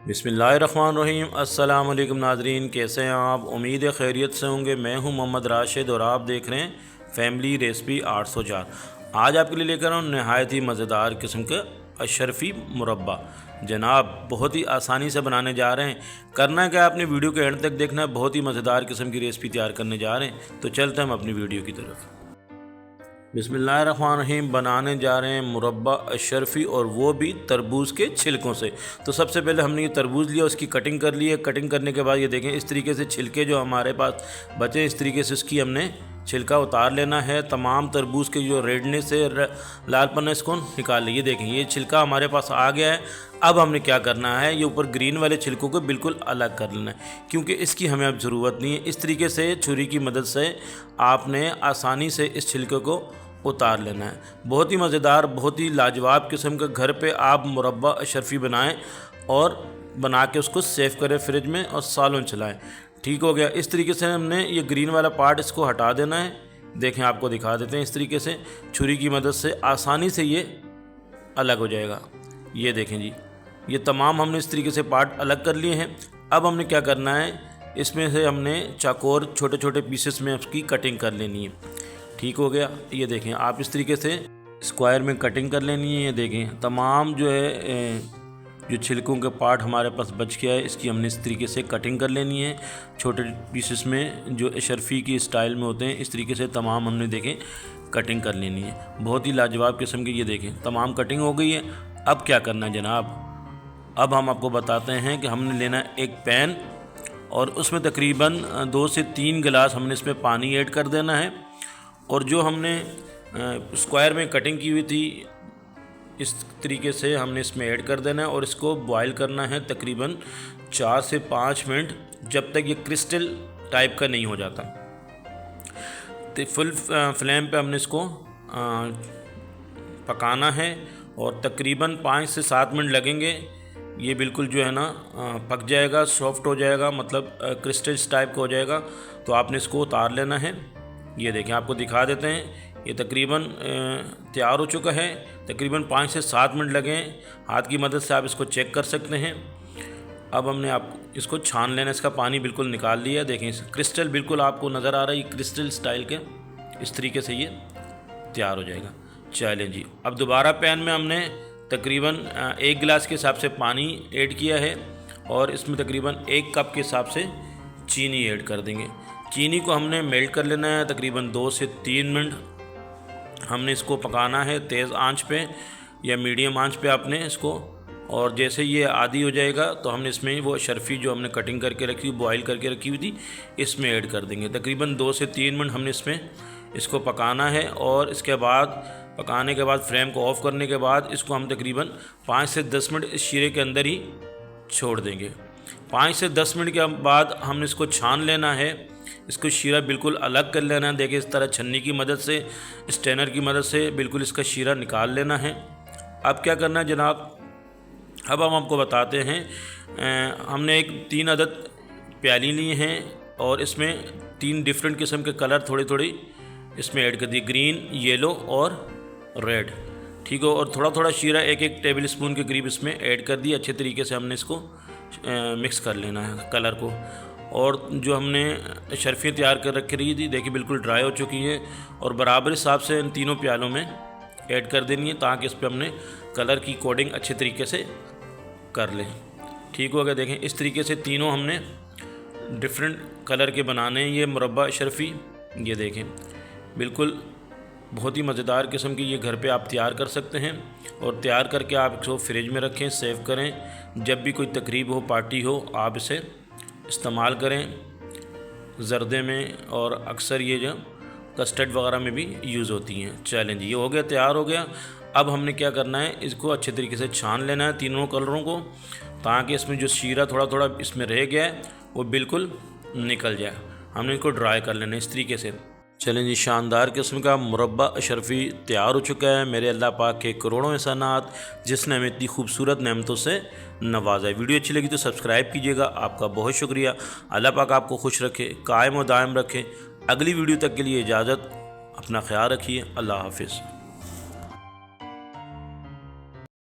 बिस्मिल्लाहिर्रहमानिर्रहीम। अस्सलाम वालेकुम नाज़रीन, कैसे हैं आप? उम्मीद है खैरियत से होंगे। मैं हूं मोहम्मद राशिद और आप देख रहे हैं फैमिली रेसिपी 804। आज आपके लिए लेकर आऊँ नहायत ही मज़ेदार किस्म का अशरफ़ी मुरब्बा। जनाब बहुत ही आसानी से बनाने जा रहे हैं। करना क्या, आपने वीडियो के एंड तक देखना है। बहुत ही मज़ेदार किस्म की रेसिपी तैयार करने जा रहे हैं। तो चलते हैं हम अपनी वीडियो की तरफ। बिस्मिल्लाहिर्रहमानिर्रहीम। बनाने जा रहे हैं मुरब्बा अशरफ़ी, और वो भी तरबूज के छिलकों से। तो सबसे पहले हमने ये तरबूज लिया, उसकी कटिंग कर ली है। कटिंग करने के बाद ये देखें, इस तरीके से छिलके जो हमारे पास बचे, इस तरीके से उसकी हमने छिलका उतार लेना है। तमाम तरबूज के जो रेडनेस है, लालपन है, इसको निकाल लीजिए। देखें ये छिलका हमारे पास आ गया है। अब हमने क्या करना है, ये ऊपर ग्रीन वाले छिलकों को बिल्कुल अलग कर लेना है, क्योंकि इसकी हमें अब ज़रूरत नहीं है। इस तरीके से छुरी की मदद से आपने आसानी से इस छिलके को उतार लेना है। बहुत ही मज़ेदार, बहुत ही लाजवाब किस्म का घर पे आप मुरब्बा अशरफ़ी बनाएं और बना के उसको सेव करें फ्रिज में और सालों चलाएं। ठीक हो गया। इस तरीके से हमने ये ग्रीन वाला पार्ट इसको हटा देना है। देखें, आपको दिखा देते हैं। इस तरीके से छुरी की मदद से आसानी से ये अलग हो जाएगा। ये देखें जी, ये तमाम हमने इस तरीके से पार्ट अलग कर लिए हैं। अब हमने क्या करना है, इसमें से हमने चाकोर छोटे छोटे पीसेस में उसकी कटिंग कर लेनी है। ठीक हो गया। ये देखें, आप इस तरीके से स्क्वायर में कटिंग कर लेनी है। ये देखें, तमाम जो है जो छिलकों के पार्ट हमारे पास बच गया है, इसकी हमने इस तरीके से कटिंग कर लेनी है छोटे पीसेस में, जो अशरफ़ी की स्टाइल में होते हैं। इस तरीके से तमाम हमने देखें कटिंग कर लेनी है। बहुत ही लाजवाब किस्म की ये देखें तमाम कटिंग हो गई है। अब क्या करना है जनाब, अब हम आपको बताते हैं कि हमने लेना है एक पैन, और उसमें तकरीबन 2 से 3 गिलास हमने इसमें पानी ऐड कर देना है। और जो हमने स्क्वायर में कटिंग की हुई थी, इस तरीके से हमने इसमें ऐड कर देना है और इसको बॉईल करना है तकरीबन 4 से 5 मिनट, जब तक ये क्रिस्टल टाइप का नहीं हो जाता। तो फुल फ्लेम पे हमने इसको पकाना है और तकरीबन 5 से 7 मिनट लगेंगे। ये बिल्कुल जो है ना पक जाएगा, सॉफ्ट हो जाएगा, मतलब क्रिस्टल टाइप का हो जाएगा। तो आपने इसको उतार लेना है। ये देखें, आपको दिखा देते हैं। ये तकरीबन तैयार हो चुका है। तकरीबन 5 से 7 मिनट लगे। हाथ की मदद से आप इसको चेक कर सकते हैं। अब हमने आप इसको छान लेना, इसका पानी बिल्कुल निकाल लिया। देखें, क्रिस्टल बिल्कुल आपको नज़र आ रहा है, ये क्रिस्टल स्टाइल के इस तरीके से ये तैयार हो जाएगा। चलें जी, अब दोबारा पैन में हमने तकरीबन 1 गिलास के हिसाब से पानी ऐड किया है, और इसमें तकरीबन 1 कप के हिसाब से चीनी ऐड कर देंगे। चीनी को हमने मेल्ट कर लेना है। तकरीबन 2 से 3 मिनट हमने इसको पकाना है तेज़ आंच पे या मीडियम आंच पे आपने इसको। और जैसे ये आधी हो जाएगा तो हमने इसमें वो अशरफ़ी जो हमने कटिंग करके रखी, बॉईल करके रखी हुई थी, इसमें ऐड कर देंगे। तकरीबन 2 से 3 मिनट हमने इसमें इसको पकाना है। और इसके बाद पकाने के बाद फ्लेम को ऑफ़ करने के बाद इसको हम तकरीबन 5 से 10 मिनट इस शीरे के अंदर ही छोड़ देंगे। 5 से 10 मिनट के बाद हमने इसको छान लेना है। इसको शीरा बिल्कुल अलग कर लेना है। देखिए, इस तरह छन्नी की मदद से, स्ट्रेनर की मदद से बिल्कुल इसका शीरा निकाल लेना है। अब क्या करना है जनाब, अब हम आपको बताते हैं। हमने 3 अदद प्याली ली हैं और इसमें 3 डिफरेंट किस्म के कलर थोड़ी थोड़ी इसमें ऐड कर दिए, ग्रीन, येलो और रेड। ठीक हो। और थोड़ा थोड़ा शीरा 1-1 टेबल स्पून के करीब इसमें ऐड कर दिए। अच्छे तरीके से हमने इसको मिक्स कर लेना है कलर को। और जो हमने शर्फ़ी तैयार कर रखी रही थी, देखिए बिल्कुल ड्राई हो चुकी है, और बराबर हिसाब से इन तीनों प्यालों में ऐड कर देनी है, ताकि इस पर हमने कलर की कोडिंग अच्छे तरीके से कर लें। ठीक हो गया। देखें, इस तरीके से तीनों हमने डिफरेंट कलर के बनाने हैं ये मुरब्बा अशरफ़ी। ये देखें, बिल्कुल बहुत ही मज़ेदार किस्म की ये घर पे आप तैयार कर सकते हैं। और तैयार करके आप इसको फ्रिज में रखें, सेव करें। जब भी कोई तकरीब हो, पार्टी हो, आप इसे इस्तेमाल करें ज़र्दे में, और अक्सर ये जो कस्टर्ड वगैरह में भी यूज़ होती हैं। चैलेंज ये हो गया, तैयार हो गया। अब हमने क्या करना है, इसको अच्छे तरीके से छान लेना है तीनों कलरों को, ताकि इसमें जो शीरा थोड़ा थोड़ा इसमें रह गया है वो बिल्कुल निकल जाए। हमने इसको ड्राई कर लेना है इस तरीके से। चलें जी, शानदार किस्म का मुरब्बा अशरफ़ी तैयार हो चुका है। मेरे अल्लाह पाक के करोड़ों एहसानात, जिसने हमें इतनी खूबसूरत नेमतों से नवाजा है। वीडियो अच्छी लगी तो सब्सक्राइब कीजिएगा। आपका बहुत शुक्रिया। अल्लाह पाक आपको खुश रखे, कायम व दायम रखे। अगली वीडियो तक के लिए इजाज़त, अपना ख्याल रखिए। अल्लाह हाफिज़।